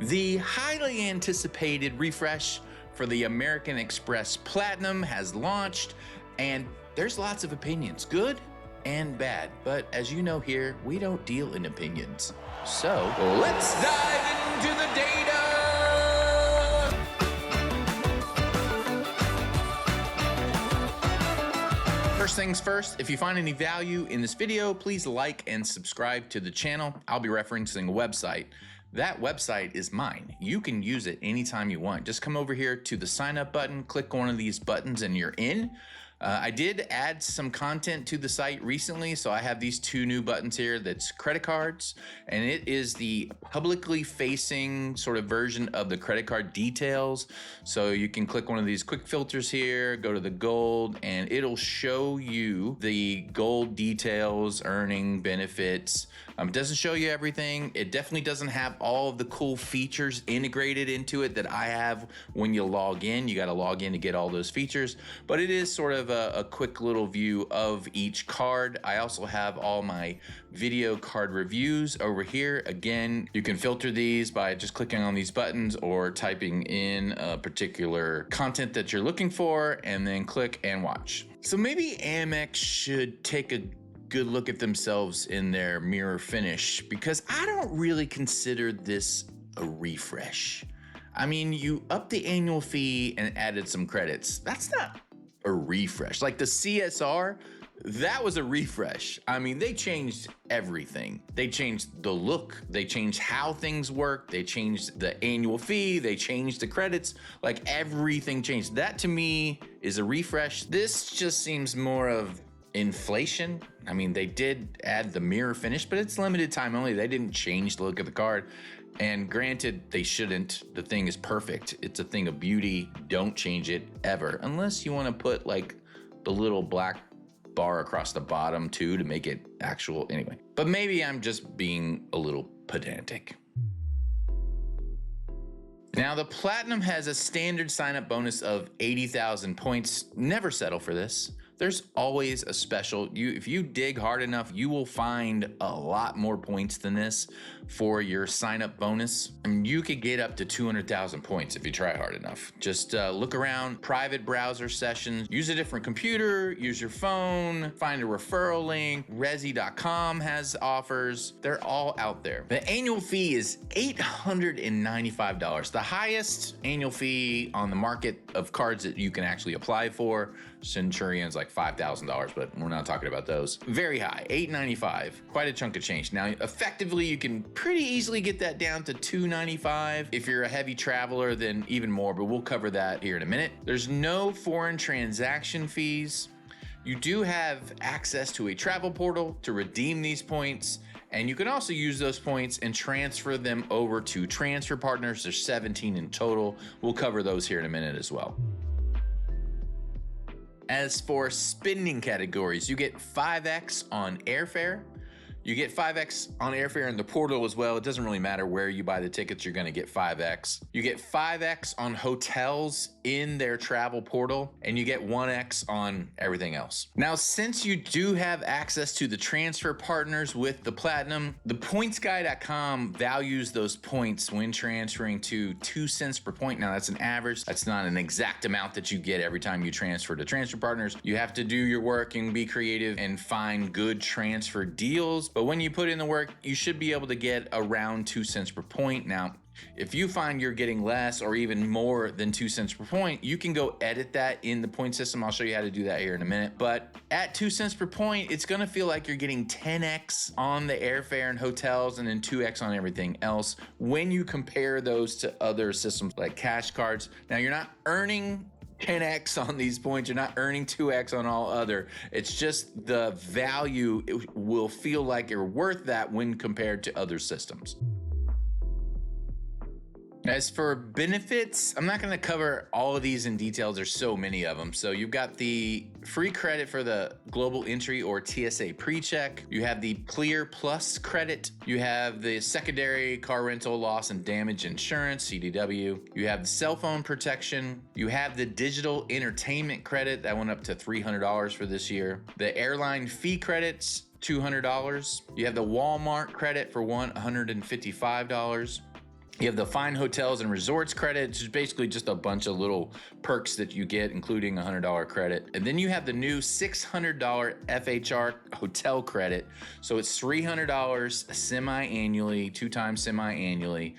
The highly anticipated refresh for the American Express Platinum has launched, and there's lots of opinions, good and bad. But as you know here, we don't deal in opinions. So let's dive into the data. First things first, if you find any value in this video, please like and subscribe to the channel. I'll be referencing a website. That website is mine. You can use it anytime you want. Just come over here to the sign up button, click one of these buttons and you're in. I did add some content to the site recently, so I have these two new buttons here. That's credit cards, and it is the publicly facing sort of version of the credit card details. So you can click one of these quick filters here, go to the gold, and it'll show you the gold details, earning, benefits. It doesn't show you everything. It definitely doesn't have all of the cool features integrated into it that I have when you log in. You got to log in to get all those features, but it is sort of a quick little view of each card. I also have all my video card reviews over here. Again, you can filter these by just clicking on these buttons or typing in a particular content that you're looking for and then click and watch. So maybe Amex should take a good look at themselves in their mirror finish, because I don't really consider this a refresh. I mean, you upped the annual fee and added some credits. That's not a refresh. Like the CSR, that was a refresh. I mean, they changed everything. They changed the look, they changed how things work, they changed the annual fee, they changed the credits, like everything changed. That to me is a refresh. This just seems more of inflation. I mean, they did add the mirror finish, but it's limited time only. They didn't change the look of the card. And granted, they shouldn't. The thing is perfect. It's a thing of beauty. Don't change it ever, unless you want to put like the little black bar across the bottom too to make it actual anyway. But maybe I'm just being a little pedantic. Now, the Platinum has a standard sign-up bonus of 80,000 points. Never settle for this. There's always a special. If you dig hard enough, you will find a lot more points than this for your sign-up bonus. I mean, you could get up to 200,000 points if you try hard enough. Just look around, private browser sessions, use a different computer, use your phone, find a referral link. Resi.com has offers. They're all out there. The annual fee is $895, the highest annual fee on the market of cards that you can actually apply for. Centurion's like $5,000, but we're not talking about those. Very high, $895, quite a chunk of change. Now, effectively, you can pretty easily get that down to $295. If you're a heavy traveler, then even more, but we'll cover that here in a minute. There's no foreign transaction fees. You do have access to a travel portal to redeem these points, and you can also use those points and transfer them over to transfer partners. There's 17 in total. We'll cover those here in a minute as well. As for spending categories, you get 5x on airfare. You get 5x on airfare in the portal as well. It doesn't really matter where you buy the tickets, you're gonna get 5x. You get 5x on hotels in their travel portal, and you get 1x on everything else. Now, since you do have access to the transfer partners with the Platinum, the pointsguy.com values those points when transferring to 2 cents per point. Now, that's an average. That's not an exact amount that you get every time you transfer to transfer partners. You have to do your work and be creative and find good transfer deals. But when you put in the work, you should be able to get around 2 cents per point. Now, if you find you're getting less or even more than 2 cents per point, you can go edit that in the point system. I'll show you how to do that here in a minute. But at 2 cents per point, it's gonna feel like you're getting 10x on the airfare and hotels and then 2x on everything else when you compare those to other systems like cash cards. Now, you're not earning 10x on these points, you're not earning 2x on all other. It's just the value, it will feel like you're worth that when compared to other systems. As for benefits, I'm not going to cover all of these in detail. There's so many of them. So you've got the free credit for the global entry or TSA pre-check. You have the Clear Plus credit. You have the secondary car rental loss and damage insurance, CDW. You have the cell phone protection. You have the digital entertainment credit that went up to $300 for this year. The airline fee credits, $200. You have the Walmart credit for $155. You have the Fine Hotels and Resorts credit, which is basically just a bunch of little perks that you get, including a $100 credit. And then you have the new $600 FHR hotel credit. So it's $300 semi-annually, 2 times semi-annually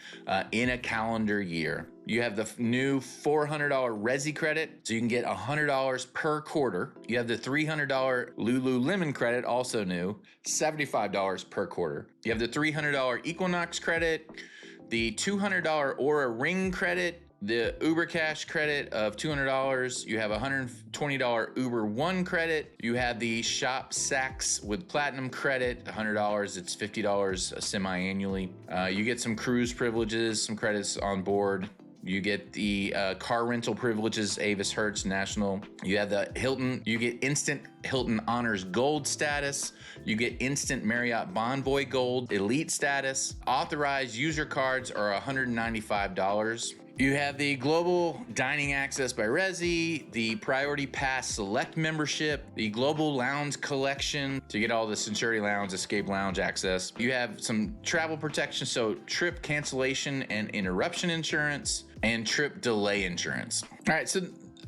in a calendar year. You have the new $400 Resi credit, so you can get $100 per quarter. You have the $300 Lululemon credit, also new, $75 per quarter. You have the $300 Equinox credit, the $200 Aura Ring credit, the Uber Cash credit of $200. You have a $120 Uber One credit. You have the Shop Saks with Platinum credit, $100. It's $50 semi-annually. You get some cruise privileges, some credits on board. You get the car rental privileges, Avis Hertz National. You have the Hilton, you get instant Hilton Honors Gold status. You get instant Marriott Bonvoy Gold Elite status. Authorized user cards are $195. You have the Global Dining Access by Resi, the Priority Pass Select membership, the Global Lounge Collection to get all the Century Lounge, Escape Lounge access. You have some travel protection, so trip cancellation and interruption insurance, and trip delay insurance. All right, so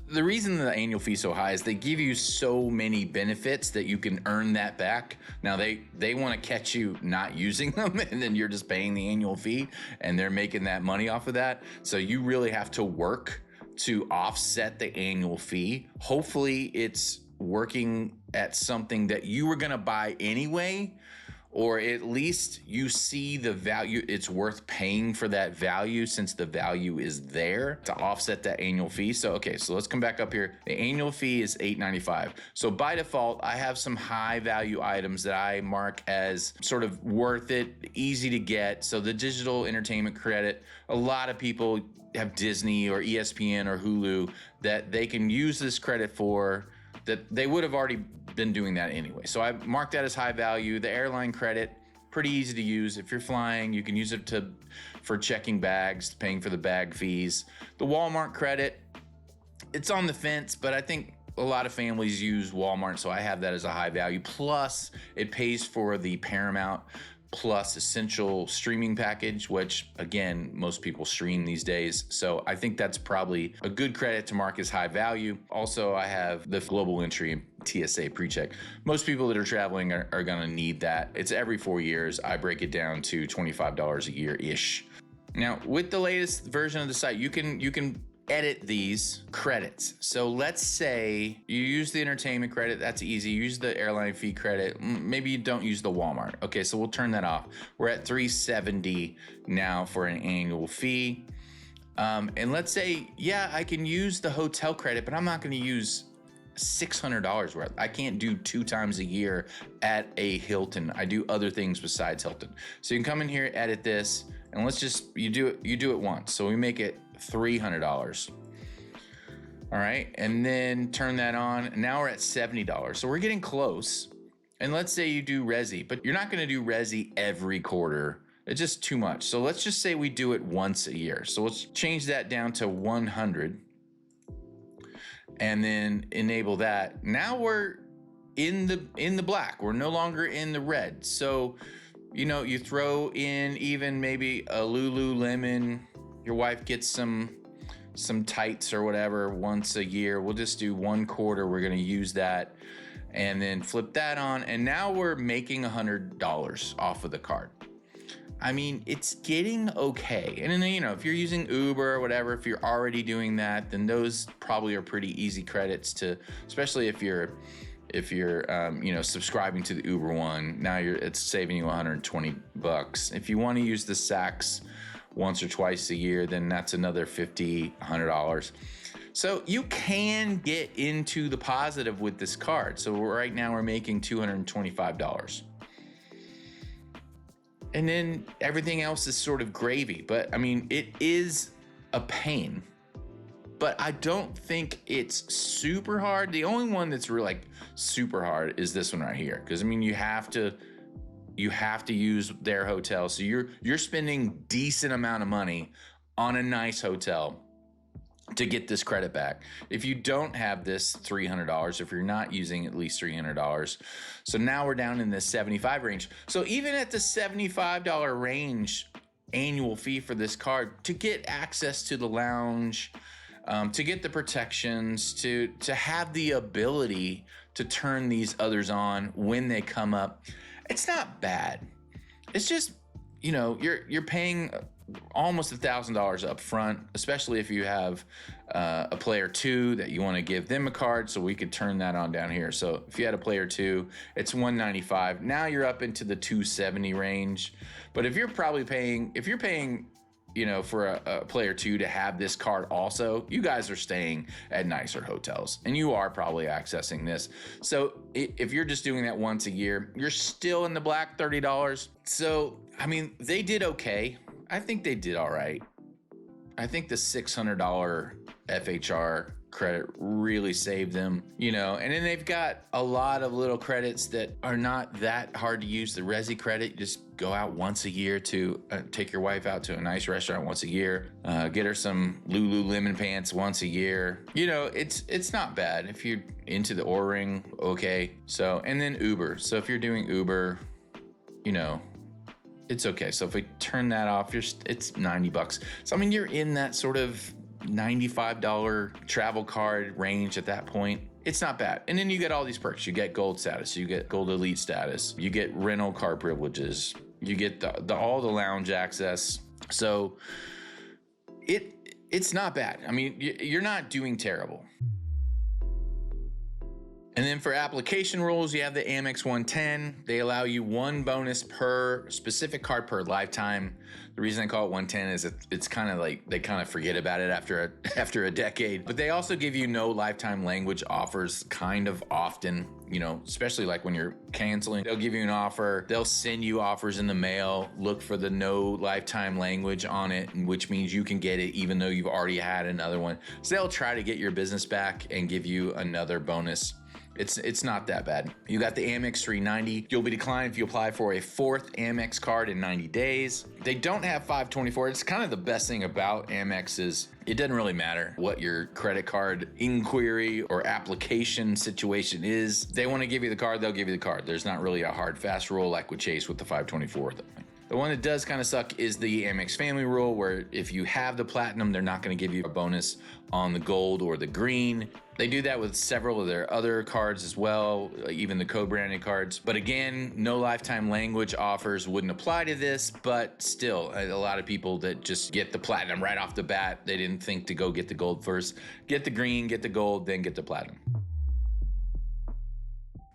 the reason the annual fee is so high is they give you so many benefits that you can earn that back. Now they want to catch you not using them, and then you're just paying the annual fee and they're making that money off of that. So you really have to work to offset the annual fee. Hopefully it's working at something that you were going to buy anyway, or at least you see the value. It's worth paying for that value since the value is there to offset that annual fee. So, okay, so let's come back up here. The annual fee is $895. So by default, I have some high value items that I mark as sort of worth it, easy to get. So the digital entertainment credit, a lot of people have Disney or ESPN or Hulu that they can use this credit for, that they would have already been doing that anyway. So I marked that as high value. The airline credit, pretty easy to use. If you're flying, you can use it for checking bags, paying for the bag fees. The Walmart credit, it's on the fence, but I think a lot of families use Walmart, so I have that as a high value. Plus, it pays for the Paramount Plus Essential streaming package, which again, most people stream these days. So I think that's probably a good credit to mark as high value. Also, I have the global entry and TSA PreCheck. Most people that are traveling are gonna need that. It's every 4 years. I break it down to $25 a year-ish. Now, with the latest version of the site, you can edit these credits. So let's say you use the entertainment credit, that's easy. Use the airline fee credit. Maybe you don't use the Walmart. Okay, so we'll turn that off. We're at $370 now for an annual fee. And let's say, yeah, I can use the hotel credit, but I'm not gonna use $600 worth. I can't do 2 times a year at a Hilton. I do other things besides Hilton. So you can come in here, edit this, and let's just, you do it once. So we make it $300. All right, and then turn that on. Now we're at $70. So we're getting close. And let's say you do Resi, but you're not gonna do Resi every quarter. It's just too much. So let's just say we do it once a year. So let's change that down to 100 and then enable that. Now we're in the black. We're no longer in the red. So, you know, you throw in even maybe a Lululemon. Your wife gets some tights or whatever once a year. We'll just do 1 quarter. We're gonna use that and then flip that on. And now we're making $100 off of the card. I mean, it's getting okay. And then, you know, if you're using Uber or whatever, if you're already doing that, then those probably are pretty easy credits to, especially if you're you know, subscribing to the Uber one. Now it's saving you $120. If you want to use the Saks once or twice a year, then that's another $50, $100. So you can get into the positive with this card. So right now we're making $225. And then everything else is sort of gravy. But I mean, it is a pain, but I don't think it's super hard. The only one that's really like super hard is this one right here. Cause I mean, you have to use their hotel. So you're spending decent amount of money on a nice hotel to get this credit back. If you don't have this $300, if you're not using at least $300. So now we're down in the 75 range. So even at the $75 range, annual fee for this card to get access to the lounge, to get the protections, to have the ability to turn these others on when they come up. It's not bad. It's just, you know, you're paying almost $1,000 up front, especially if you have a player 2 that you want to give them a card, so we could turn that on down here. So if you had a player 2, it's $195. Now you're up into the $270 range. But if you're paying, you know, for a player 2 to have this card also, you guys are staying at nicer hotels and you are probably accessing this. So if you're just doing that once a year, you're still in the black, $30. So, I mean, they did okay. I think they did all right. I think the $600 FHR credit really saved them, you know, and then they've got a lot of little credits that are not that hard to use. The Resi credit, you just go out once a year to take your wife out to a nice restaurant once a year, get her some Lululemon pants once a year. You know, it's not bad if you're into the O-ring. Okay. So, and then Uber. So if you're doing Uber, you know, it's okay. So if we turn that off, it's $90. So I mean, you're in that sort of $95 travel card range at that point. It's not bad. And then you get all these perks. You get gold status, you get gold elite status, you get rental car privileges, you get all the lounge access. So it's not bad. I mean, you're not doing terrible. And then for application rules, you have the AMEX 110. They allow you one bonus per specific card per lifetime. The reason I call it 110 is it's kind of like they kind of forget about it after a decade. But they also give you no lifetime language offers kind of often, you know, especially like when you're canceling. They'll give you an offer. They'll send you offers in the mail. Look for the no lifetime language on it, which means you can get it even though you've already had another one. So they'll try to get your business back and give you another bonus. It's not that bad. You got the Amex 390. You'll be declined if you apply for a 4th Amex card in 90 days. They don't have 524. It's kind of the best thing about Amex is it doesn't really matter what your credit card inquiry or application situation is. They want to give you the card, they'll give you the card. There's not really a hard, fast rule like with Chase with the 524. The one that does kind of suck is the Amex family rule, where if you have the platinum, they're not going to give you a bonus on the gold or the green. They do that with several of their other cards as well, even the co-branded cards. But again, no lifetime language offers wouldn't apply to this, but still, a lot of people that just get the platinum right off the bat, they didn't think to go get the gold first. Get the green, get the gold, then get the platinum.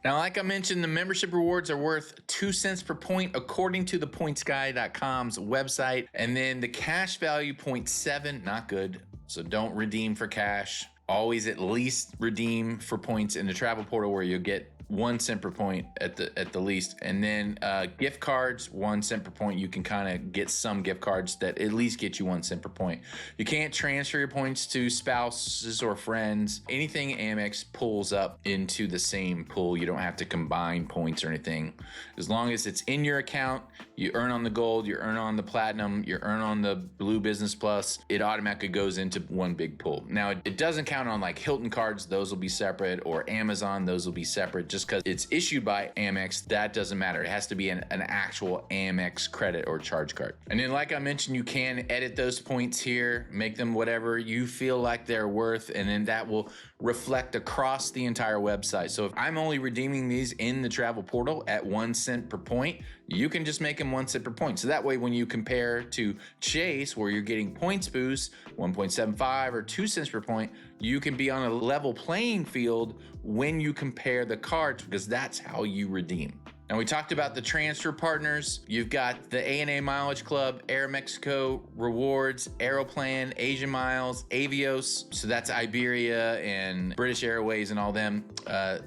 Now, like I mentioned, the membership rewards are worth 2 cents per point according to the pointsguy.com's website. And then the cash value 0.7, not good. So don't redeem for cash. Always at least redeem for points in the travel portal where you'll get 1 cent per point at the least. And then gift cards, 1 cent per point. You can kind of get some gift cards that at least get you 1 cent per point. You can't transfer your points to spouses or friends. Anything Amex pulls up into the same pool. You don't have to combine points or anything. As long as it's in your account, you earn on the gold, you earn on the platinum, you earn on the blue business plus, it automatically goes into one big pool. Now, it doesn't count on like Hilton cards. Those will be separate, or Amazon. Those will be separate. Just because it's issued by Amex, that doesn't matter. It has to be an actual Amex credit or charge card. And then, like I mentioned, you can edit those points here, make them whatever you feel like they're worth, and then that will reflect across the entire website. So if I'm only redeeming these in the travel portal at 1 cent per point, you can just make them 1 cent per point. So that way, when you compare to Chase, where you're getting points boost, 1.75 or 2 cents per point, you can be on a level playing field when you compare the cards, because that's how you redeem. Now, we talked about the transfer partners. You've got the ANA Mileage Club, Aeromexico Rewards, Aeroplan, Asian Miles, Avios. So that's Iberia and British Airways and all them.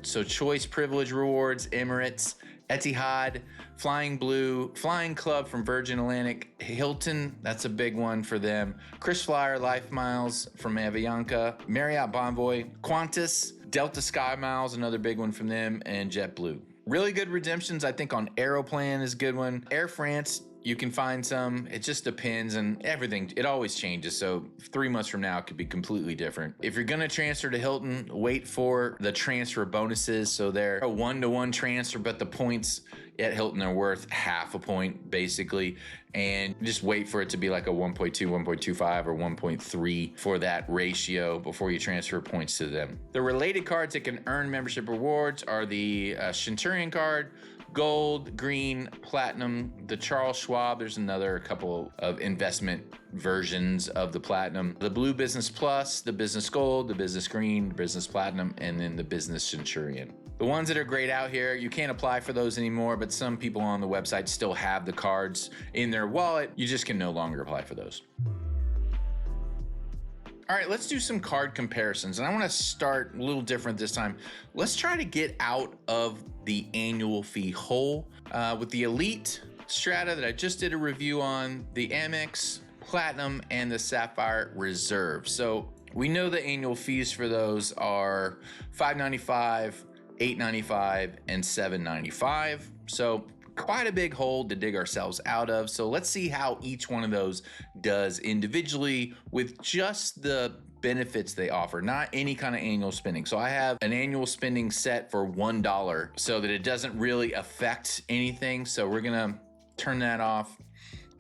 So Choice Privilege Rewards, Emirates, Etihad, Flying Blue, Flying Club from Virgin Atlantic, Hilton, that's a big one for them, Chris Flyer Life Miles from Avianca, Marriott Bonvoy, Qantas, Delta Sky Miles, another big one from them, and JetBlue. Really good redemptions, I think, on Aeroplan is a good one. Air France You can find some, it just depends, and everything, it always changes. So 3 months from now, it could be completely different. If you're gonna transfer to Hilton, wait for the transfer bonuses. So they're a 1-to-1 transfer, but the points at Hilton are worth half a point basically. And just wait for it to be like a 1.2, 1.25, or 1.3 for that ratio before you transfer points to them. The related cards that can earn membership rewards are the Centurion card, Gold, Green, Platinum, the Charles Schwab. There's another couple of investment versions of the Platinum. The Blue Business Plus, the Business Gold, the Business Green, the Business Platinum, and then the Business Centurion. The ones that are grayed out here, you can't apply for those anymore, but some people on the website still have the cards in their wallet. You just can no longer apply for those. All right, let's do some card comparisons. And I want to start a little different this time. Let's try to get out of the annual fee hole with the Elite Strata that I just did a review on, the AMEX Platinum, and the Sapphire Reserve. So we know the annual fees for those are $595, $895, and $795. So quite a big hole to dig ourselves out of. So let's see how each one of those does individually with just the benefits they offer, not any kind of annual spending. So I have an annual spending set for $1 so that it doesn't really affect anything. So we're gonna turn that off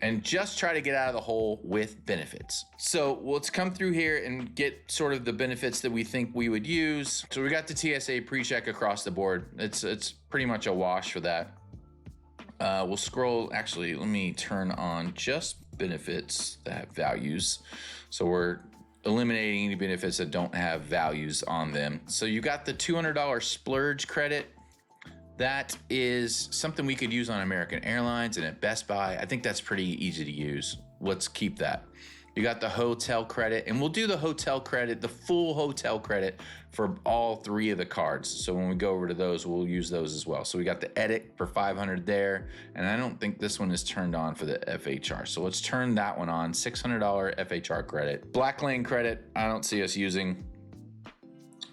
and just try to get out of the hole with benefits. So let's come through here and get sort of the benefits that we think we would use. So we got the TSA pre-check across the board. It's pretty much a wash for that. We'll scroll, actually, let me turn on just benefits that have values. So we're eliminating any benefits that don't have values on them. So you got the $200 splurge credit. That is something we could use on American Airlines and at Best Buy. I think that's pretty easy to use. Let's keep that. You got the hotel credit, and we'll do the hotel credit, the full hotel credit for all 3 of the cards. So when we go over to those, we'll use those as well. So we got the edit for $500 there, and I don't think this one is turned on for the FHR. So let's turn that one on, $600 FHR credit. Black Lane credit, I don't see us using.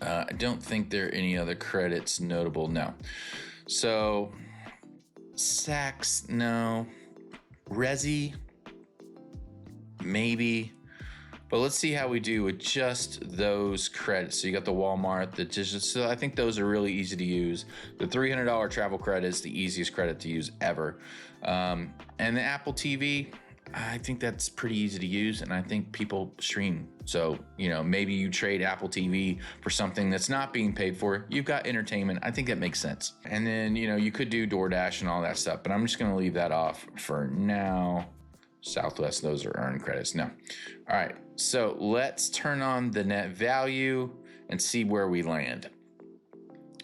I don't think there are any other credits notable, no. So Saks, no. Resi, maybe, but let's see how we do with just those credits. So you got the Walmart, the digital, so I think those are really easy to use. The $300 travel credit is the easiest credit to use ever. And the Apple TV, I think that's pretty easy to use, and I think people stream. So, you know, maybe you trade Apple TV for something that's not being paid for. You've got entertainment. I think that makes sense. And then, you know, you could do DoorDash and all that stuff, but I'm just going to leave that off for now. Southwest, those are earned credits. No. All right, so let's turn on the net value and see where we land.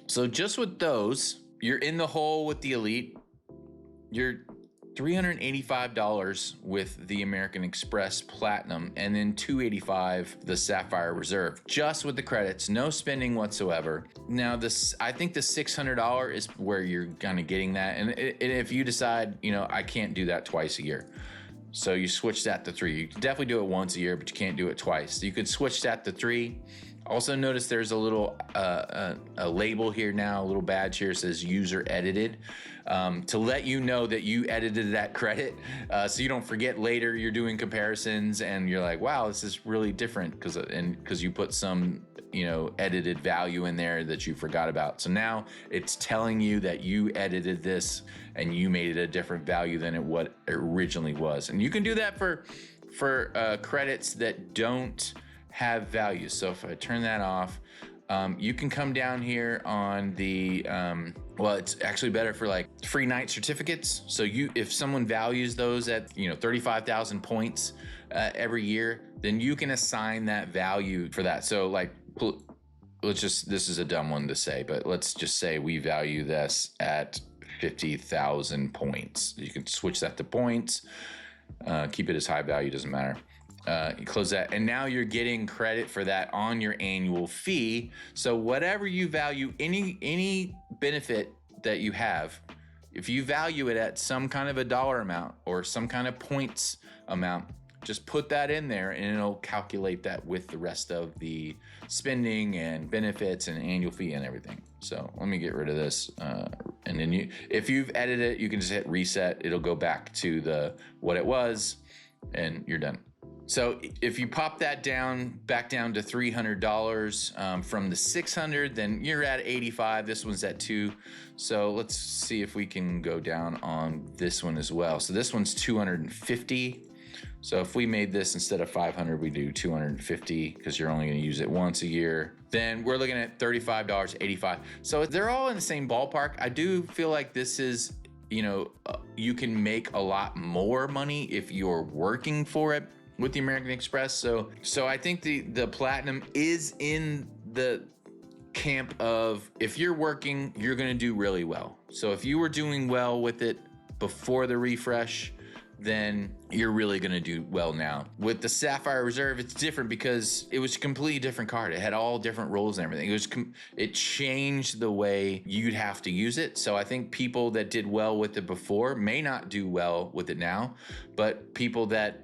So just with those, you're in the hole with the Elite. You're $385 with the American Express Platinum, and then $285 the Sapphire Reserve, just with the credits, no spending whatsoever. Now this, I think the $600 is where you're kind of getting that, and if you decide, you know, I can't do that twice a year, so you switch that to 3. You can definitely do it once a year, but you can't do it twice. So you could switch that to 3. Also notice there's a little a label here now, a little badge here, says user edited, to let you know that you edited that credit, so you don't forget later you're doing comparisons and you're like, wow, this is really different because you put some, you know, edited value in there that you forgot about. So now it's telling you that you edited this and you made it a different value than what it originally was. And you can do that for credits that don't have values. So if I turn that off, you can come down here on the, well, it's actually better for like free night certificates. So if someone values those at, you know, 35,000 points every year, then you can assign that value for that. So like, this is a dumb one to say, but let's just say we value this at 50,000 points. You can switch that to points, keep it as high value, doesn't matter. You close that, and now you're getting credit for that on your annual fee. So whatever you value, any benefit that you have, if you value it at some kind of a dollar amount or some kind of points amount, just put that in there and it'll calculate that with the rest of the spending and benefits and annual fee and everything. So let me get rid of this And then if you've edited it, you can just hit reset. It'll go back to what it was, and you're done. So if you pop that back down to $300 from the $600, then you're at $85. This one's at $2. So let's see if we can go down on this one as well. So this one's $250. So if we made this instead of $500, we do $250 because you're only going to use it once a year. Then we're looking at $35, $85. So they're all in the same ballpark. I do feel like this is, you can make a lot more money if you're working for it with the American Express. So I think the Platinum is in the camp of, if you're working, you're going to do really well. So if you were doing well with it before the refresh, then you're really going to do well now. With the Sapphire Reserve, it's different because it was a completely different card. It had all different rules and everything. It changed the way you'd have to use it. So I think people that did well with it before may not do well with it now, but people that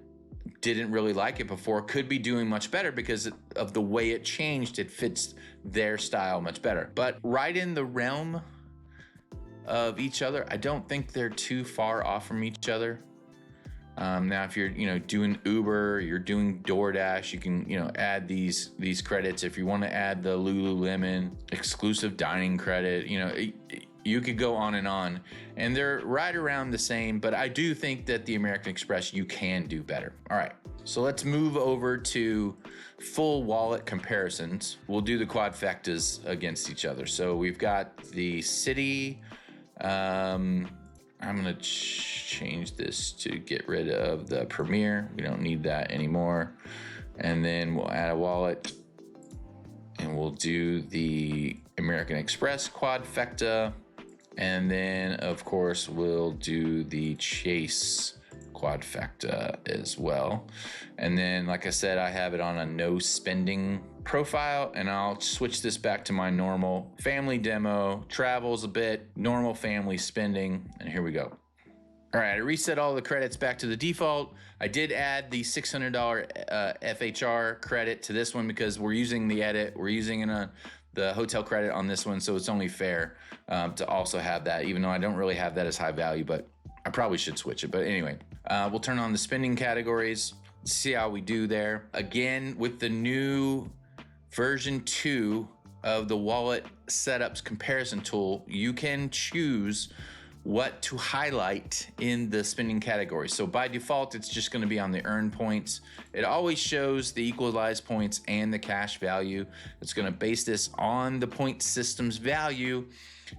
didn't really like it before could be doing much better because of the way it changed. It fits their style much better. But right in the realm of each other, I don't think they're too far off from each other. Now, if you're, doing Uber, you're doing DoorDash, you can, add these credits. If you want to add the Lululemon exclusive dining credit, you could go on, and they're right around the same. But I do think that the American Express, you can do better. All right, so let's move over to full wallet comparisons. We'll do the quadfectas against each other. So we've got the City. I'm gonna change this to get rid of the Premier. We don't need that anymore. And then we'll add a wallet, and we'll do the American Express quadfecta. And then of course we'll do the Chase quadfecta as well. And then, like I said, I have it on a no spending profile, and I'll switch this back to my normal family demo, travels a bit, normal family spending, and here we go. All right, I reset all the credits back to the default. I did add the $600 FHR credit to this one because we're using the edit, we're using the hotel credit on this one, so it's only fair to also have that, even though I don't really have that as high value, but I probably should switch it. But anyway, we'll turn on the spending categories, see how we do there. Again, with the new version 2 of the wallet setups comparison tool, you can choose what to highlight in the spending category. So by default, it's just going to be on the earn points. It always shows the equalized points and the cash value. It's going to base this on the point system's value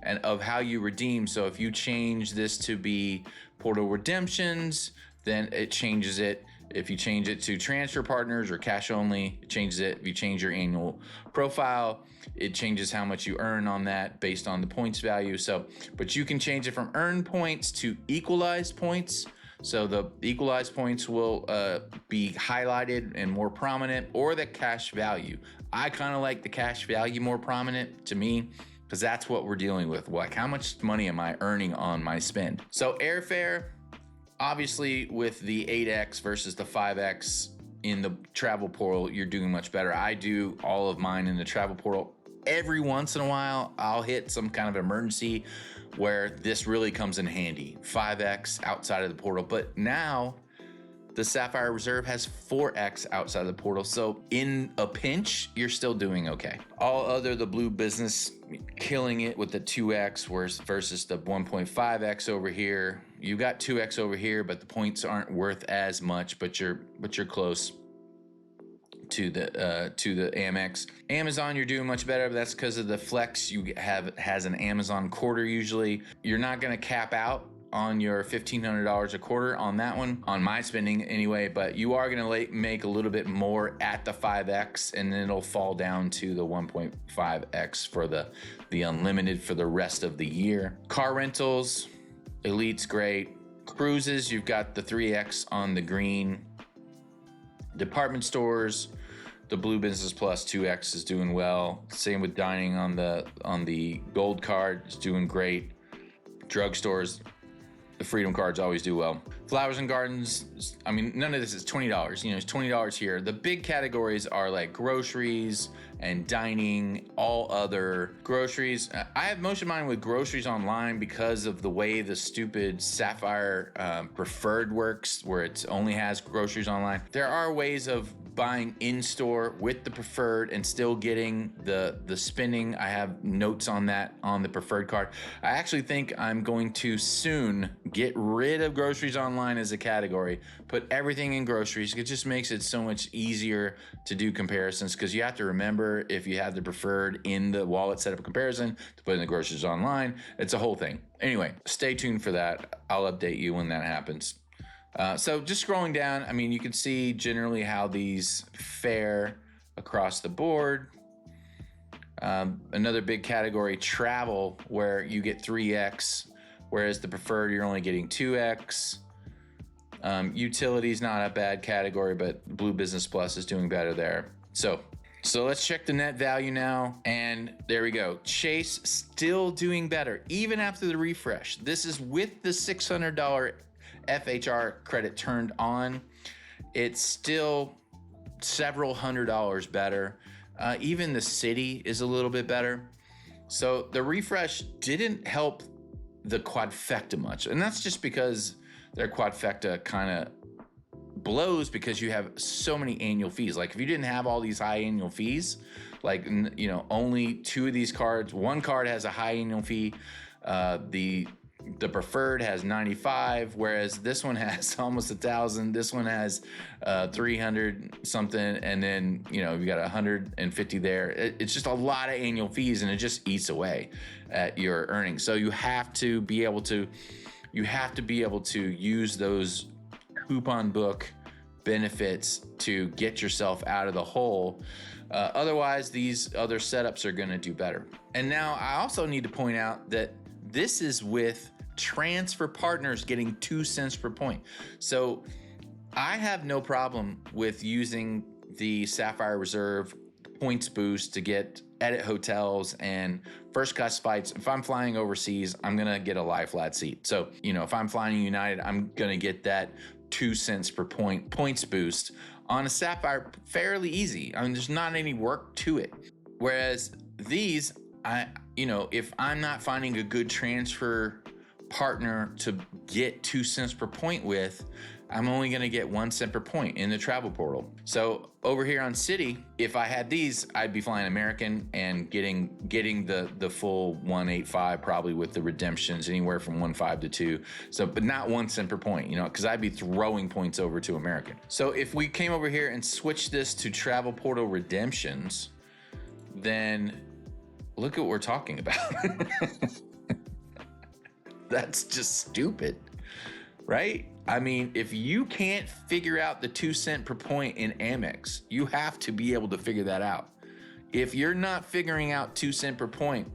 and of how you redeem. So if you change this to be portal redemptions, then it changes it. If you change it to transfer partners or cash only, it changes it. If you change your annual profile, it changes how much you earn on that based on the points value. So, but you can change it from earn points to equalized points. So the equalized points will be highlighted and more prominent, or the cash value. I kind of like the cash value more prominent to me, because that's what we're dealing with. Like, how much money am I earning on my spend? So airfare, obviously with the 8X versus the 5X in the travel portal, you're doing much better. I do all of mine in the travel portal. Every once in a while, I'll hit some kind of emergency where this really comes in handy. 5X outside of the portal, but now the Sapphire Reserve has 4X outside of the portal. So in a pinch, you're still doing okay. All other, the blue business killing it with the 2X versus the 1.5X over here. You got 2X over here, but the points aren't worth as much, but you're close to the AMEX. Amazon, you're doing much better, but that's because of the flex you have. Has an Amazon quarter usually. You're not going to cap out on your $1,500 a quarter on that one, on my spending anyway, but you are going to make a little bit more at the 5X, and then it'll fall down to the 1.5X for the unlimited for the rest of the year. Car rentals, Elite's great. Cruises, you've got the 3X on the green. Department stores, the Blue Business Plus 2X is doing well. Same with dining on the gold card, is doing great. Drugstores, the Freedom cards always do well. Flowers and gardens, I mean, none of this is $20. You know, it's $20 here. The big categories are like groceries and dining, all other groceries. I have most of mine with groceries online because of the way the stupid Sapphire Preferred works, where it only has groceries online. There are ways of buying in-store with the Preferred and still getting the spending. I have notes on that on the Preferred card. I actually think I'm going to soon get rid of groceries online as a category, put everything in groceries. It just makes it so much easier to do comparisons, because you have to remember if you have the Preferred in the wallet setup comparison to put in the groceries online. It's a whole thing. Anyway, stay tuned for that. I'll update you when that happens. So just scrolling down, I mean, you can see generally how these fare across the board. Another big category, travel, where you get 3x, whereas the Preferred, you're only getting 2x. Utilities, not a bad category, but Blue Business Plus is doing better there. So let's check the net value now. And there we go. Chase still doing better, even after the refresh. This is with the $600 FHR credit turned on. It's still several $100s better. Even the city is a little bit better. So the refresh didn't help the quadfecta much. And that's just because their quadfecta kind of blows because you have so many annual fees. Like if you didn't have all these high annual fees, like, you know, only 2 of these cards, one card has a high annual fee. The Preferred has 95, whereas this one has almost 1,000. This one has 300 something, and then, you know, you got 150 there. It's just a lot of annual fees, and it just eats away at your earnings. So you have to be able to use those coupon book benefits to get yourself out of the hole. Otherwise, these other setups are going to do better. And now I also need to point out that this is with transfer partners getting 2 cents per point. So I have no problem with using the Sapphire Reserve points boost to get edit hotels and first class flights. If I'm flying overseas, I'm going to get a lie flat seat. So, you know, if I'm flying United, I'm going to get that 2 cents per point points boost on a Sapphire fairly easy. I mean, there's not any work to it. Whereas these, if I'm not finding a good transfer partner to get 2 cents per point with, I'm only going to get 1 cent per point in the travel portal. So over here on Citi, if I had these, I'd be flying American and getting the full 185, probably with the redemptions anywhere from 1.5 to 2. So, but not 1 cent per point, you know, because I'd be throwing points over to American. So if we came over here and switched this to travel portal redemptions, then look at what we're talking about. That's just stupid, right? I mean, if you can't figure out the 2 cent per point in Amex, you have to be able to figure that out. If you're not figuring out 2 cent per point,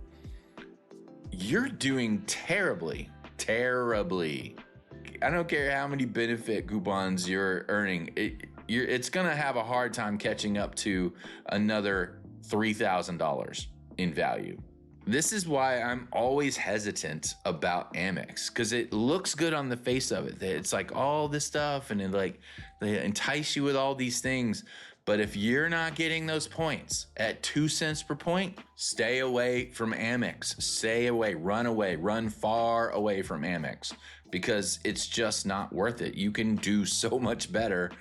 you're doing terribly. I don't care how many benefit coupons you're earning. It's going to have a hard time catching up to another $3,000 in value. This is why I'm always hesitant about Amex, because it looks good on the face of it. It's like all this stuff, and they entice you with all these things. But if you're not getting those points at 2 cents per point, stay away from Amex. Stay away, run far away from Amex, because it's just not worth it. You can do so much better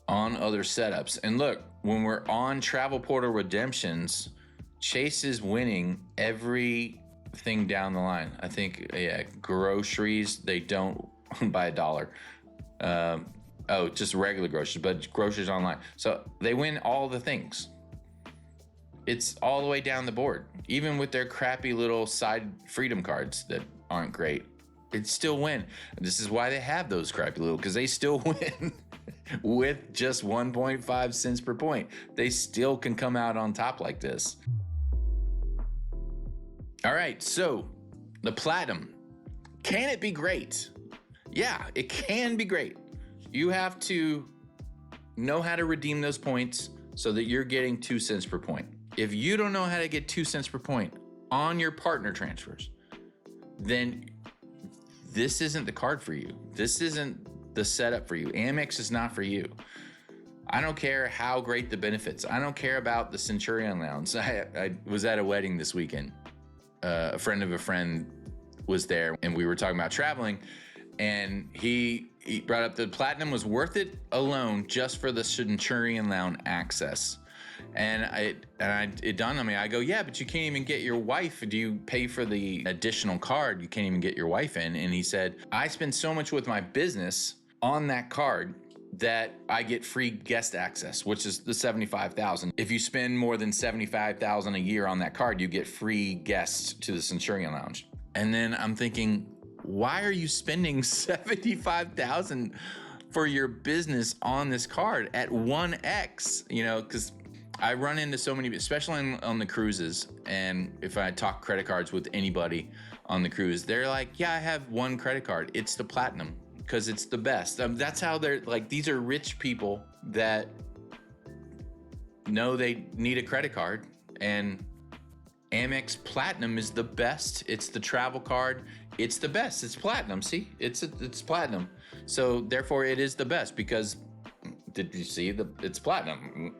on other setups. And look, when we're on travel portal redemptions, Chase is winning everything down the line. I think, groceries, they don't by $1. Just regular groceries, but groceries online. So they win all the things. It's all the way down the board. Even with their crappy little side Freedom cards that aren't great, it still win. This is why they have those crappy little, because they still win with just 1.5 cents per point. They still can come out on top like this. All right, so the Platinum, can it be great? Yeah, it can be great. You have to know how to redeem those points so that you're getting 2 cents per point. If you don't know how to get 2 cents per point on your partner transfers, then this isn't the card for you. This isn't the setup for you. Amex is not for you. I don't care how great the benefits. I don't care about the Centurion Lounge. I was at a wedding this weekend. A friend of a friend was there, and we were talking about traveling, and he brought up the Platinum was worth it alone just for the Centurion Lounge access. And it dawned on me. I go, yeah, but you can't even get your wife. Do you pay for the additional card? You can't even get your wife in. And he said, I spend so much with my business on that card that I get free guest access, which is the $75,000. If you spend more than $75,000 a year on that card, you get free guests to the Centurion Lounge. And then I'm thinking, why are you spending $75,000 for your business on this card at 1x? You know, because I run into so many, especially on the cruises, and if I talk credit cards with anybody on the cruise, they're like, yeah, I have one credit card. It's the Platinum because it's the best. That's how they're like, these are rich people that know they need a credit card, and AMEX Platinum is the best. It's the travel card. It's the best. It's Platinum. See, it's Platinum. So therefore it is the best because did you see it's Platinum?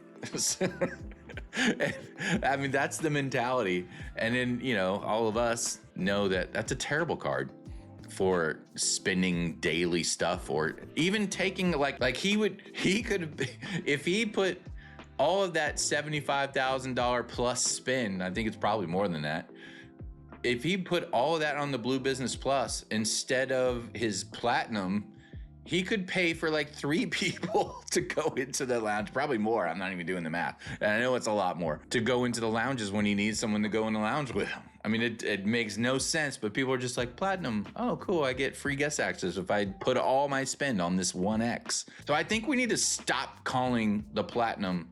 I mean, that's the mentality. And then, you know, all of us know that that's a terrible card for spending daily stuff, or even taking like he could, if he put all of that $75,000 plus spend, I think it's probably more than that. If he put all of that on the Blue Business Plus instead of his Platinum, he could pay for like 3 people to go into the lounge, probably more. I'm not even doing the math. And I know it's a lot more to go into the lounges when he needs someone to go in the lounge with him. I mean, it makes no sense, but people are just like, Platinum, oh, cool, I get free guest access if I put all my spend on this 1X. So I think we need to stop calling the Platinum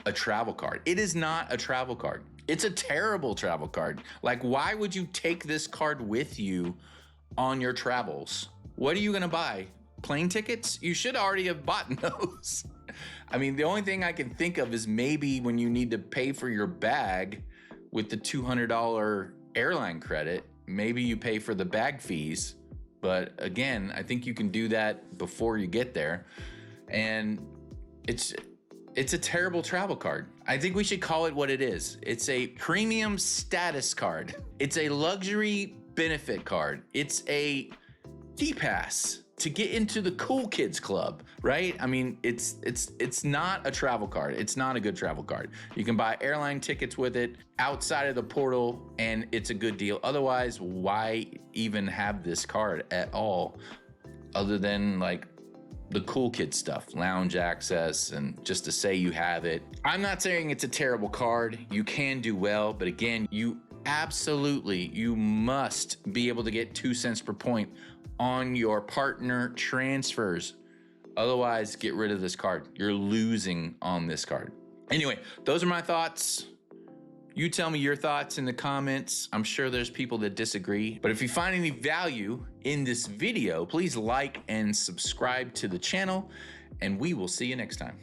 a travel card. It is not a travel card. It's a terrible travel card. Like, why would you take this card with you on your travels? What are you gonna buy? Plane tickets? You should already have bought those. I mean, the only thing I can think of is maybe when you need to pay for your bag with the $200 airline credit, maybe you pay for the bag fees. But again, I think you can do that before you get there. And it's a terrible travel card. I think we should call it what it is. It's a premium status card. It's a luxury benefit card. It's a D-Pass to get into the cool kids club, right? I mean, it's not a travel card. It's not a good travel card. You can buy airline tickets with it outside of the portal, and it's a good deal. Otherwise, why even have this card at all, other than like the cool kid stuff, lounge access, and just to say you have it. I'm not saying it's a terrible card. You can do well, but again, you must be able to get 2 cents per point on your partner transfers. Otherwise, get rid of this card. You're losing on this card. Anyway, those are my thoughts. You tell me your thoughts in the comments. I'm sure there's people that disagree, but if you find any value in this video, please like and subscribe to the channel, and we will see you next time.